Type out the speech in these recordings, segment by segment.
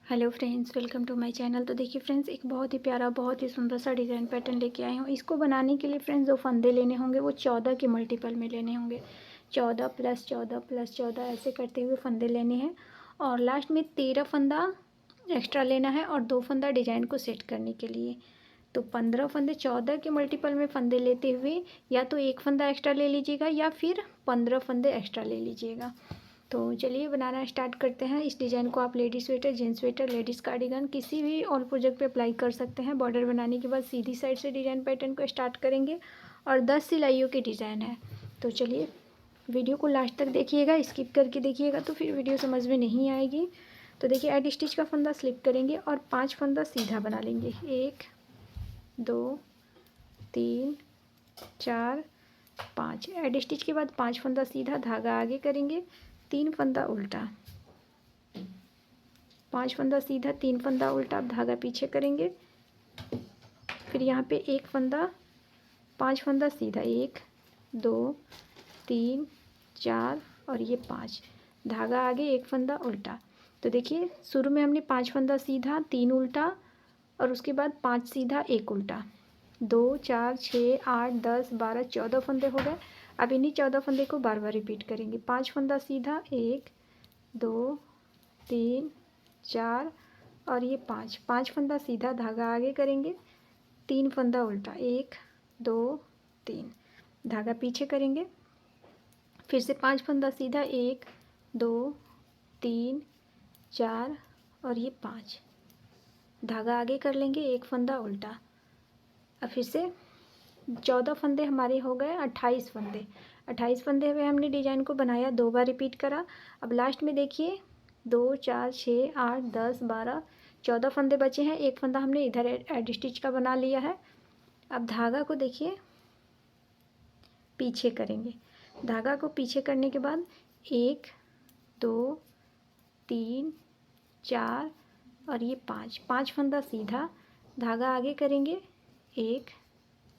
Hello friends, welcome to my channel. तो देखिए friends, एक बहुत ही प्यारा, बहुत ही सुंदर सा डिज़ाइन पैटर्न लेके आई हूँ। इसको बनाने के लिए फ्रेंड्स जो फंदे लेने होंगे वो 14 के मल्टीपल में लेने होंगे। 14 + 14 + 14 ऐसे करते हुए फंदे लेने हैं और लास्ट में 13 फंदा एक्स्ट्रा लेना है और 2 फंदा डिज़ाइन को सेट करने के लिए। तो 15 फंदे 14 के मल्टीपल में फंदे लेते हुए या तो एक फंदा एक्स्ट्रा ले लीजिएगा या फिर 15 फंदे एक्स्ट्रा ले लीजिएगा। तो चलिए बनाना स्टार्ट करते हैं। इस डिज़ाइन को आप ladies sweater, gents sweater, ladies cardigan किसी भी ऑल प्रोजेक्ट पे अप्लाई कर सकते हैं। बॉर्डर बनाने के बाद सीधी साइड से डिज़ाइन पैटर्न को स्टार्ट करेंगे और 10 सिलाइयों की डिज़ाइन है। तो चलिए वीडियो को लास्ट तक देखिएगा, स्किप करके देखिएगा तो फिर वीडियो समझ में नहीं आएगी। तो देखिए एड स्टिच का फंदा स्लिप करेंगे और 5 फंदा सीधा बना लेंगे। 1 2 3 4 5। एड स्टिच के बाद 5 फंदा सीधा, धागा आगे करेंगे, 3 फंदा उल्टा, 5 फंदा सीधा, 3 फंदा उल्टा, अब धागा पीछे करेंगे। फिर यहाँ पे एक फंदा, 5 फंदा सीधा, 1 2 3 4 और ये 5, धागा आगे, एक फंदा उल्टा। तो देखिए शुरू में हमने 5 फंदा सीधा, 3 उल्टा और उसके बाद 5 सीधा, 1 उल्टा, 2 4 6 8 10 12 14 फंदे हो गए। अब इन्हीं 14 फंदे को बार बार रिपीट करेंगे। 5 फंदा सीधा, 1 2 3 4 और ये 5 फंदा सीधा, धागा आगे करेंगे, 3 फंदा उल्टा, 1 2 3, धागा पीछे करेंगे। फिर से 5 फंदा सीधा, 1 2 3 4 और ये 5, धागा आगे कर लेंगे, 1 फंदा उल्टा। अब फिर से 14 फंदे हमारे हो गए 28 फंदे। 28 फंदे में हमने डिज़ाइन को बनाया, 2 बार रिपीट करा। अब लास्ट में देखिए 2 4 6 8 10 12 14 फंदे बचे हैं। एक फंदा हमने इधर एड स्टिच का बना लिया है। अब धागा को देखिए पीछे करेंगे। धागा को पीछे करने के बाद 1 2 3 4 और ये 5 फंदा सीधा, धागा आगे करेंगे, 1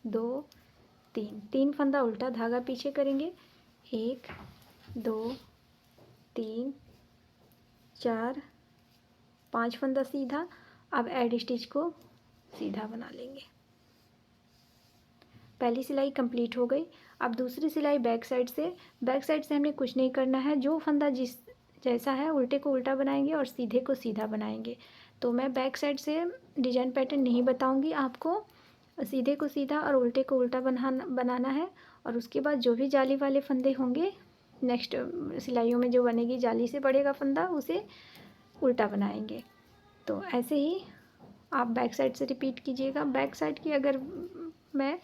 2 3 फंदा उल्टा, धागा पीछे करेंगे, 1 2 3 4 5 फंदा सीधा। अब एड स्टिच को सीधा बना लेंगे। पहली सिलाई कंप्लीट हो गई। अब दूसरी सिलाई बैक साइड से हमने कुछ नहीं करना है। जो फंदा जिस जैसा है उल्टे को उल्टा बनाएंगे और सीधे को सीधा बनाएंगे। तो मैं बैक साइड से डिज़ाइन पैटर्न नहीं बताऊंगी आपको, सीधे को सीधा और उल्टे को उल्टा बनाना है। और उसके बाद जो भी जाली वाले फंदे होंगे नेक्स्ट सिलाइयों में जो बनेगी, जाली से पड़ेगा फंदा, उसे उल्टा बनाएंगे। तो ऐसे ही आप बैक साइड से रिपीट कीजिएगा। बैक साइड की अगर मैं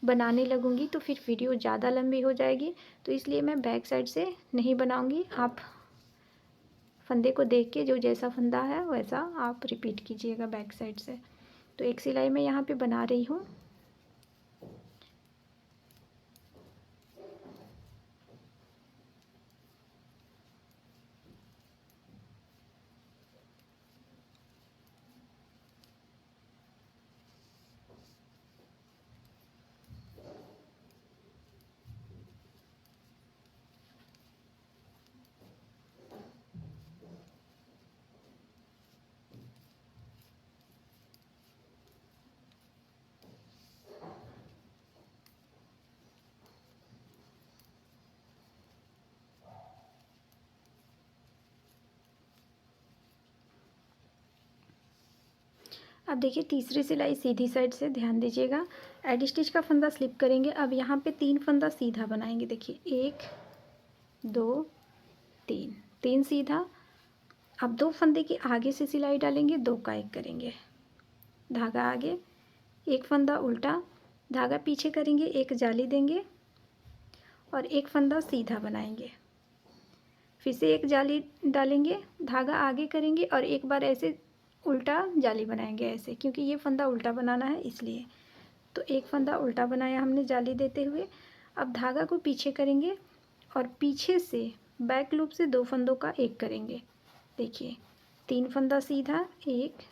बनाने लगूंगी तो फिर वीडियो ज़्यादा लंबी हो जाएगी, तो इसलिए मैं बैक साइड से नहीं बनाऊंगी। आप फंदे को देख के जो जैसा फंदा है वैसा आप रिपीट कीजिएगा बैक साइड से। तो एक सिलाई मैं यहाँ पे बना रही हूँ। अब देखिए तीसरी सिलाई सीधी साइड से, ध्यान दीजिएगा। एड स्टिच का फंदा स्लिप करेंगे। अब यहाँ पे 3 फंदा सीधा बनाएंगे। देखिए 1 2 3 सीधा। अब 2 फंदे के आगे से सिलाई डालेंगे, 2 का 1 करेंगे, धागा आगे, एक फंदा उल्टा, धागा पीछे करेंगे, एक जाली देंगे और एक फंदा सीधा बनाएंगे। फिर से एक जाली डालेंगे, धागा आगे करेंगे और एक बार ऐसे उल्टा जाली बनाएंगे ऐसे, क्योंकि ये फंदा उल्टा बनाना है इसलिए। तो एक फंदा उल्टा बनाया हमने जाली देते हुए। अब धागा को पीछे करेंगे और पीछे से बैक लूप से 2 फंदों का 1 करेंगे। देखिए 3 फंदा सीधा, 1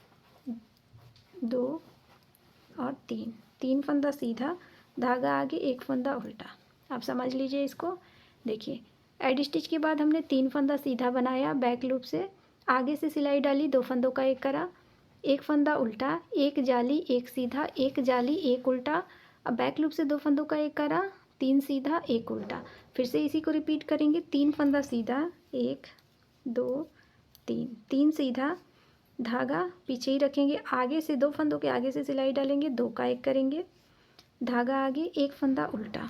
2 और 3 फंदा सीधा, धागा आगे, एक फंदा उल्टा। आप समझ लीजिए इसको। देखिए एड स्टिच के बाद हमने 3 फंदा सीधा बनाया बैक लूप से आगे से सिलाई डाली, 2 फंदों का एक करा, एक फंदा उल्टा, एक जाली, एक सीधा, एक जाली, एक उल्टा। अब बैक लूप से 2 फंदों का एक करा, 3 सीधा, एक उल्टा। फिर से इसी को रिपीट करेंगे, 3 फंदा सीधा, 1 2 3, 3 सीधा, धागा पीछे ही रखेंगे, आगे से 2 फंदों के आगे से सिलाई डालेंगे, 2 का एक करेंगे, धागा आगे, एक फंदा उल्टा।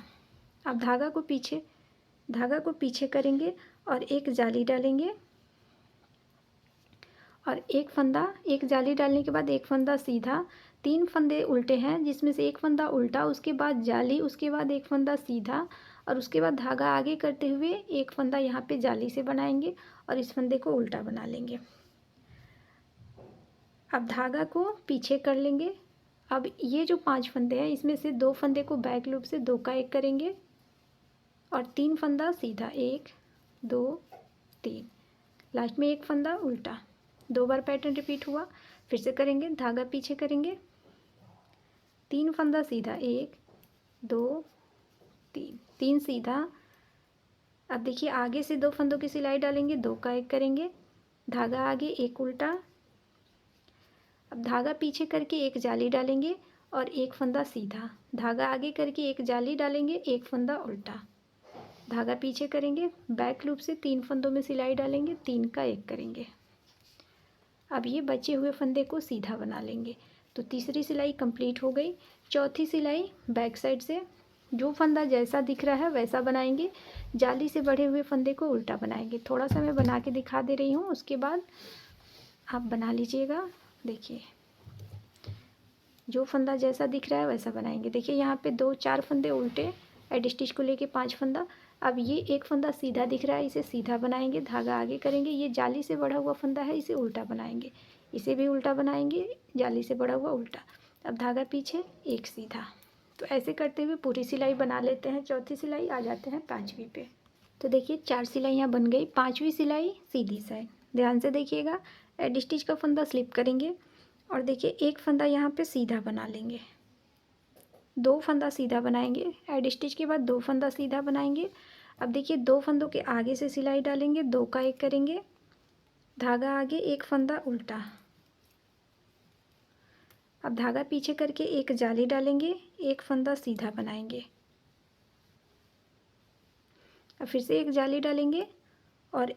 अब धागा को पीछे करेंगे और एक जाली डालेंगे और एक फंदा, एक जाली डालने के बाद एक फंदा सीधा, 3 फंदे उल्टे हैं जिसमें से एक फंदा उल्टा, उसके बाद जाली, उसके बाद एक फंदा सीधा और उसके बाद धागा आगे करते हुए एक फंदा यहाँ पे जाली से बनाएंगे और इस फंदे को उल्टा बना लेंगे। अब धागा को पीछे कर लेंगे। अब ये जो 5 फंदे हैं इसमें से 2 फंदे को बैक लूप से 2 का एक करेंगे और 3 फंदा सीधा, 1 2 3, लास्ट में एक फंदा उल्टा। 2 बार पैटर्न रिपीट हुआ। फिर से करेंगे, धागा पीछे करेंगे, 3 फंदा सीधा, 1 2 3, 3 सीधा। अब देखिए आगे से 2 फंदों की सिलाई डालेंगे, 2 का एक करेंगे, धागा आगे, एक उल्टा। अब धागा पीछे करके एक जाली डालेंगे और एक फंदा सीधा, धागा आगे करके एक जाली डालेंगे, एक फंदा उल्टा, धागा पीछे करेंगे, बैक लूप से 3 फंदों में सिलाई डालेंगे, 3 का एक करेंगे। अब ये बचे हुए फंदे को सीधा बना लेंगे। तो तीसरी सिलाई कंप्लीट हो गई। चौथी सिलाई बैक साइड से जो फंदा जैसा दिख रहा है वैसा बनाएंगे, जाली से बढ़े हुए फंदे को उल्टा बनाएंगे। थोड़ा सा मैं बना के दिखा दे रही हूँ, उसके बाद आप बना लीजिएगा। देखिए जो फंदा जैसा दिख रहा है वैसा बनाएंगे। देखिए यहाँ पे 2 4 फंदे उल्टे, एड स्टिच को लेके 5 फंदा। अब ये एक फंदा सीधा दिख रहा है, इसे सीधा बनाएंगे, धागा आगे करेंगे, ये जाली से बढ़ा हुआ फंदा है, इसे उल्टा बनाएंगे, इसे भी उल्टा बनाएंगे, जाली से बढ़ा हुआ उल्टा। अब धागा पीछे, एक सीधा। तो ऐसे करते हुए पूरी सिलाई बना लेते हैं। चौथी सिलाई आ जाते हैं 5वीं पे। तो देखिए 4 सिलाइयाँ बन गई। 5वीं सिलाई सीधी साइड, ध्यान से देखिएगा। एड स्टिच का फंदा स्लिप करेंगे और देखिए एक फंदा यहाँ पे सीधा बना लेंगे, 2 फंदा सीधा बनाएंगे, एड स्टिच के बाद 2 फंदा सीधा बनाएंगे। अब देखिए 2 फंदों के आगे से सिलाई डालेंगे, 2 का एक करेंगे, धागा आगे, एक फंदा उल्टा। अब धागा पीछे करके एक जाली डालेंगे, एक फंदा सीधा बनाएंगे, अब फिर से एक जाली डालेंगे और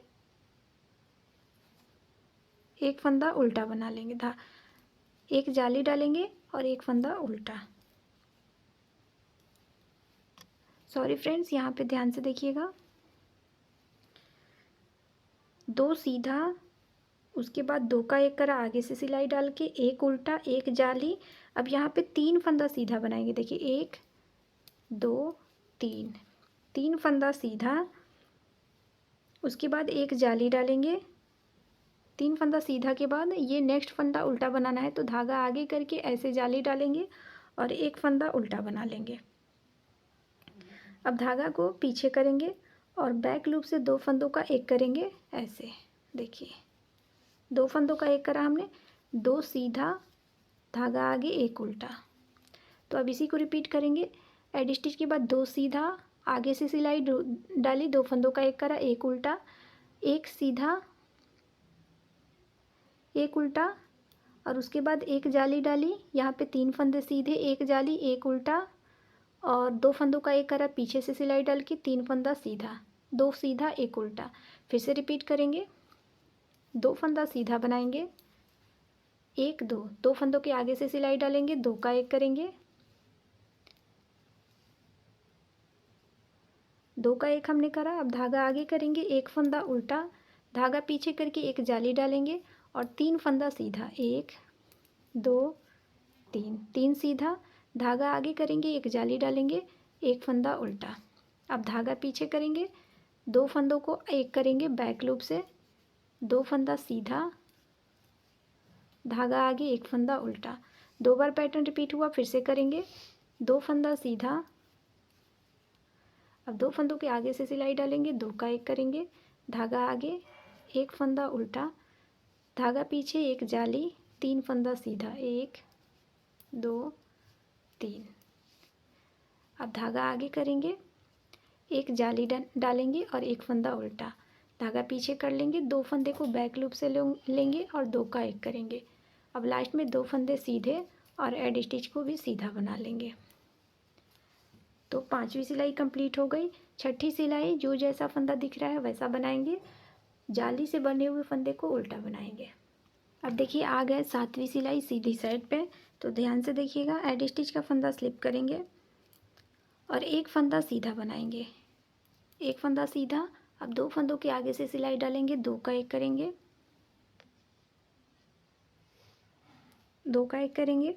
एक फंदा उल्टा बना लेंगे, एक जाली डालेंगे और एक फंदा उल्टा। सॉरी फ्रेंड्स, यहाँ पे ध्यान से देखिएगा। 2 सीधा, उसके बाद 2 का एक करा, आगे से सिलाई डाल के एक उल्टा, एक जाली। अब यहाँ पे 3 फंदा सीधा बनाएंगे। देखिए 1 2 3, 3 फंदा सीधा, उसके बाद एक जाली डालेंगे, 3 फंदा सीधा के बाद ये नेक्स्ट फंदा उल्टा बनाना है, तो धागा आगे करके ऐसे जाली डालेंगे और एक फंदा उल्टा बना लेंगे। अब धागा को पीछे करेंगे और बैक लूप से 2 फंदों का एक करेंगे ऐसे। देखिए 2 फंदों का एक करा हमने, 2 सीधा, धागा आगे, एक उल्टा। तो अब इसी को रिपीट करेंगे। एड स्टिच के बाद 2 सीधा, आगे से सिलाई डाली, 2 फंदों का एक करा, एक उल्टा, एक सीधा, एक उल्टा और उसके बाद एक जाली डाली। यहाँ पे 3 फंदे सीधे, एक जाली, एक उल्टा और 2 फंदों का एक करा, पीछे से सिलाई डाल के 3 फंदा सीधा, 2 सीधा, एक उल्टा। फिर से रिपीट करेंगे, 2 फंदा सीधा बनाएंगे, 1 2, 2 फंदों के आगे से सिलाई डालेंगे, 2 का एक करेंगे, 2 का एक हमने करा। अब धागा आगे करेंगे, एक फंदा उल्टा, धागा पीछे करके एक जाली डालेंगे और 3 फंदा सीधा, 1 2 3, 3 सीधा, धागा आगे करेंगे, एक जाली डालेंगे, एक फंदा उल्टा। अब धागा पीछे करेंगे, 2 फंदों को एक करेंगे बैक लूप से, 2 फंदा सीधा, धागा आगे, एक फंदा उल्टा। 2 बार पैटर्न रिपीट हुआ। फिर से करेंगे, 2 फंदा सीधा, अब 2 फंदों के आगे से सिलाई डालेंगे, 2 का एक करेंगे, धागा आगे, एक फंदा उल्टा, धागा पीछे, एक जाली, 3 फंदा सीधा, 1 2 3। अब धागा आगे करेंगे, एक जाली डालेंगे और एक फंदा उल्टा, धागा पीछे कर लेंगे, 2 फंदे को बैक लूप से लेंगे और 2 का 1 करेंगे। अब लास्ट में 2 फंदे सीधे और एड स्टिच को भी सीधा बना लेंगे। तो 5वीं सिलाई कंप्लीट हो गई। 6ठी सिलाई जो जैसा फंदा दिख रहा है वैसा बनाएंगे, जाली से बने हुए फंदे को उल्टा बनाएंगे। अब देखिए आ गए 7वीं सिलाई सीधी साइड पे। तो ध्यान से देखिएगा, एड स्टिच का फंदा स्लिप करेंगे और एक फंदा सीधा बनाएंगे, एक फंदा सीधा। अब 2 फंदों के आगे से सिलाई डालेंगे, 2 का 1 करेंगे, 2 का 1 करेंगे,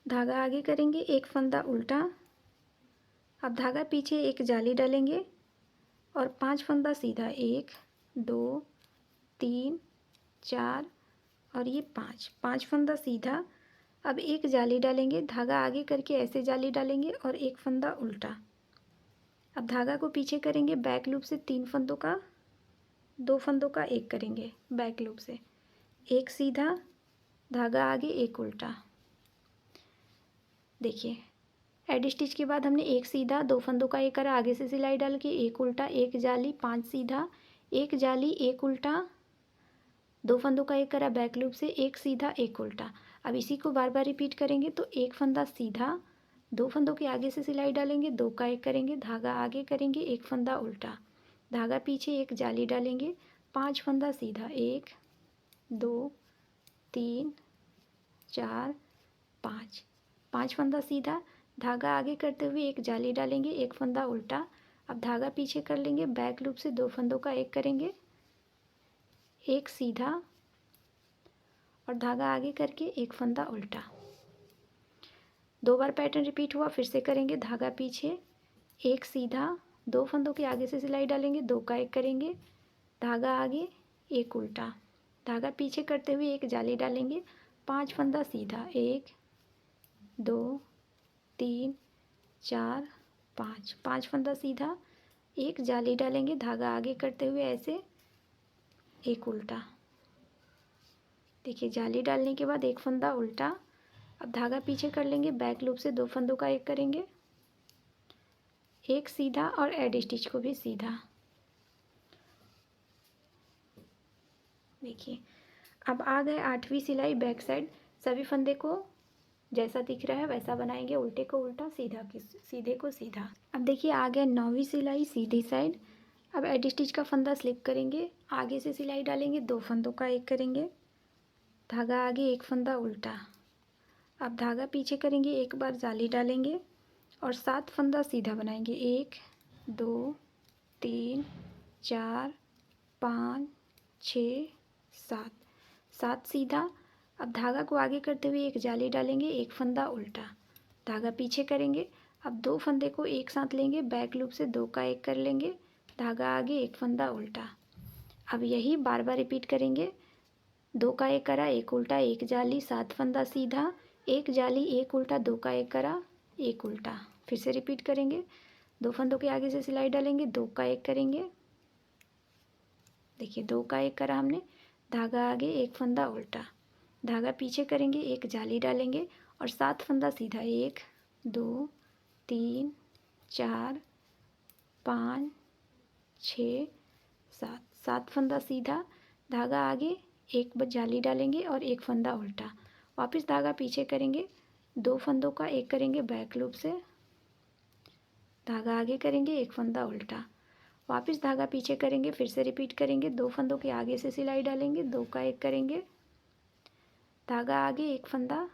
धागा आगे करेंगे, एक फंदा उल्टा। अब धागा पीछे, एक जाली डालेंगे और 5 फंदा सीधा, 1 2 3 4 और ये 5 फंदा सीधा। अब एक जाली डालेंगे, धागा आगे करके ऐसे जाली डालेंगे और एक फंदा उल्टा। अब धागा को पीछे करेंगे, बैक लूप से 3 फंदों का, 2 फंदों का 1 करेंगे बैक लूप से, एक सीधा, धागा आगे, एक उल्टा। देखिए एड स्टिच के बाद हमने एक सीधा, 2 फंदों का 1 करा, आगे से सिलाई डाल के एक उल्टा, एक जाली, 5 सीधा, एक जाली, एक उल्टा, 2 फंदों का 1 करा बैक लूप से, एक सीधा, एक उल्टा। अब इसी को बार बार रिपीट करेंगे। तो एक फंदा सीधा, 2 फंदों के आगे से सिलाई डालेंगे, 2 का 1 करेंगे, धागा आगे करेंगे, एक फंदा उल्टा, धागा पीछे, एक जाली डालेंगे, 5 फंदा सीधा, 1 2 3 4 5, 5 फंदा सीधा, धागा आगे करते हुए एक जाली डालेंगे, एक फंदा उल्टा। अब धागा पीछे कर लेंगे, बैक लूप से 2 फंदों का 1 करेंगे, एक सीधा और धागा आगे करके एक फंदा उल्टा। 2 बार पैटर्न रिपीट हुआ, फिर से करेंगे, धागा पीछे, एक सीधा, 2 फंदों के आगे से सिलाई डालेंगे, 2 का 1 करेंगे, धागा आगे, एक उल्टा, धागा पीछे करते हुए एक जाली डालेंगे, 5 फंदा सीधा, 1 2 3 4 5, 5 फंदा सीधा, एक जाली डालेंगे, धागा आगे करते हुए ऐसे एक उल्टा। देखिए जाली डालने के बाद एक फंदा उल्टा। अब धागा पीछे कर लेंगे, बैक लूप से 2 फंदों का 1 करेंगे, एक सीधा और एड स्टिच को भी सीधा। देखिए अब आ गए 8वीं सिलाई बैक साइड। सभी फंदे को जैसा दिख रहा है वैसा बनाएंगे, उल्टे को उल्टा, सीधे को सीधा। अब देखिए आ गए 9वीं सिलाई सीधी साइड। अब एड स्टिच का फंदा स्लिप करेंगे, आगे से सिलाई डालेंगे, 2 फंदों का 1 करेंगे, धागा आगे, एक फंदा उल्टा। अब धागा पीछे करेंगे, एक बार जाली डालेंगे और 7 फंदा सीधा बनाएंगे, 1 2 3 4 5 6 7, 7 सीधा। अब धागा को आगे करते हुए एक जाली डालेंगे, एक फंदा उल्टा, धागा पीछे करेंगे। अब 2 फंदे को एक साथ लेंगे, बैक लूप से 2 का 1 कर लेंगे, धागा आगे, एक फंदा उल्टा। अब यही बार बार रिपीट करेंगे। 2 का 1 करा, एक उल्टा, एक जाली, 7 फंदा सीधा, एक जाली, एक उल्टा, 2 का 1 करा, एक उल्टा। फिर से रिपीट करेंगे। 2 फंदों के आगे से सिलाई डालेंगे, 2 का 1 करेंगे। देखिए 2 का 1 करा हमने, धागा आगे, एक फंदा उल्टा, धागा पीछे करेंगे, एक जाली डालेंगे और 7 फंदा सीधा, 1 2 3 4 5 6 7, 7 फंदा सीधा, धागा आगे, एक जाली डालेंगे और एक फंदा उल्टा। वापस धागा पीछे करेंगे, 2 फंदों का 1 करेंगे बैक लूप से, धागा आगे करेंगे, एक फंदा उल्टा। वापस धागा पीछे करेंगे, फिर से रिपीट करेंगे, 2 फंदों के आगे से सिलाई डालेंगे, 2 का 1 करेंगे, धागा आगे, एक फंदा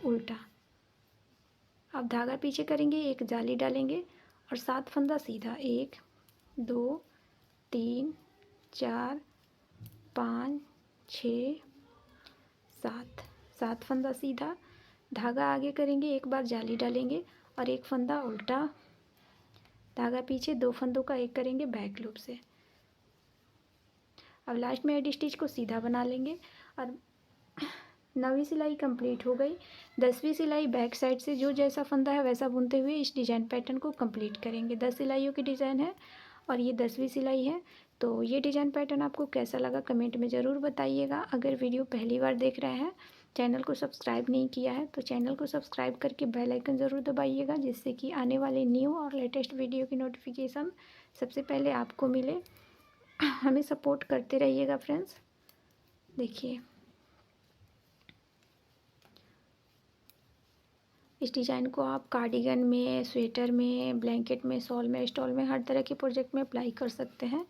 उल्टा। अब धागा पीछे करेंगे, एक जाली डालेंगे और 7 फंदा सीधा, 1 2 3 4 5 6 7, 7 फंदा सीधा, धागा आगे करेंगे, एक बार जाली डालेंगे और एक फंदा उल्टा, धागा पीछे, 2 फंदों का 1 करेंगे बैक लूप से। अब लास्ट में एड स्टिच को सीधा बना लेंगे और 9वीं सिलाई कंप्लीट हो गई। 10वीं सिलाई बैक साइड से जो जैसा फंदा है वैसा बुनते हुए इस डिज़ाइन पैटर्न को कंप्लीट करेंगे। 10 सिलाइयों की डिज़ाइन है और ये 10वीं सिलाई है। तो ये डिज़ाइन पैटर्न आपको कैसा लगा कमेंट में ज़रूर बताइएगा। अगर वीडियो पहली बार देख रहे हैं चैनल को सब्सक्राइब नहीं किया है तो चैनल को सब्सक्राइब करके बेल आइकन ज़रूर दबाइएगा, जिससे कि आने वाले न्यू और लेटेस्ट वीडियो की नोटिफिकेशन सबसे पहले आपको मिले। हमें सपोर्ट करते रहिएगा फ्रेंड्स। देखिए इस डिज़ाइन को आप कार्डिगन में, स्वेटर में, ब्लैंकेट में, शॉल में, स्टॉल में, हर तरह के प्रोजेक्ट में अप्लाई कर सकते हैं।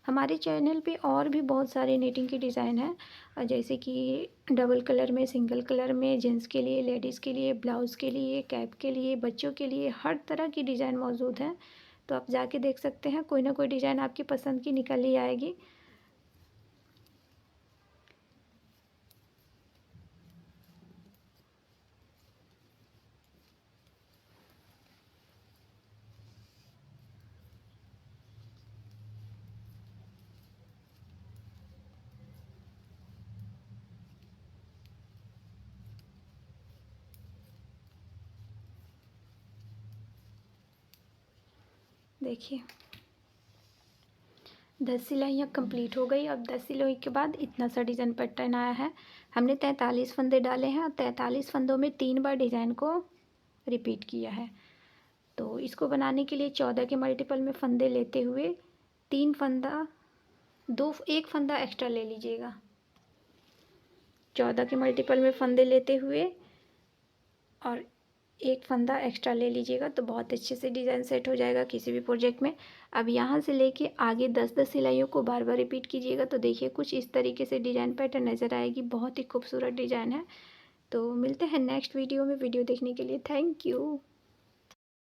हमारे चैनल पे और भी बहुत सारे नीटिंग के डिज़ाइन हैं, जैसे कि डबल कलर में, सिंगल कलर में, जेंट्स के लिए, लेडीज़ के लिए, ब्लाउज़ के लिए, कैप के लिए, बच्चों के लिए, हर तरह की डिज़ाइन मौजूद हैं। तो आप जाके देख सकते हैं, कोई ना कोई डिज़ाइन आपकी पसंद की निकल ही आएगी। देखिए 10 सिलाइयाँ कंप्लीट हो गई। अब 10 सिलाई के बाद इतना सा डिज़ाइन पैटर्न आया है। हमने 43 फंदे डाले हैं और 43 फंदों में 3 बार डिज़ाइन को रिपीट किया है। तो इसको बनाने के लिए 14 के मल्टीपल में फंदे लेते हुए 3 फंदा, 1 फंदा एक्स्ट्रा ले लीजिएगा। 14 के मल्टीपल में फंदे लेते हुए और 1 फंदा एक्स्ट्रा ले लीजिएगा, तो बहुत अच्छे से डिज़ाइन सेट हो जाएगा किसी भी प्रोजेक्ट में। अब यहाँ से लेके आगे 10-10 सिलाइयों को बार बार रिपीट कीजिएगा, तो देखिए कुछ इस तरीके से डिज़ाइन पैटर्न नज़र आएगी। बहुत ही खूबसूरत डिज़ाइन है। तो मिलते हैं नेक्स्ट वीडियो में। वीडियो देखने के लिए थैंक यू।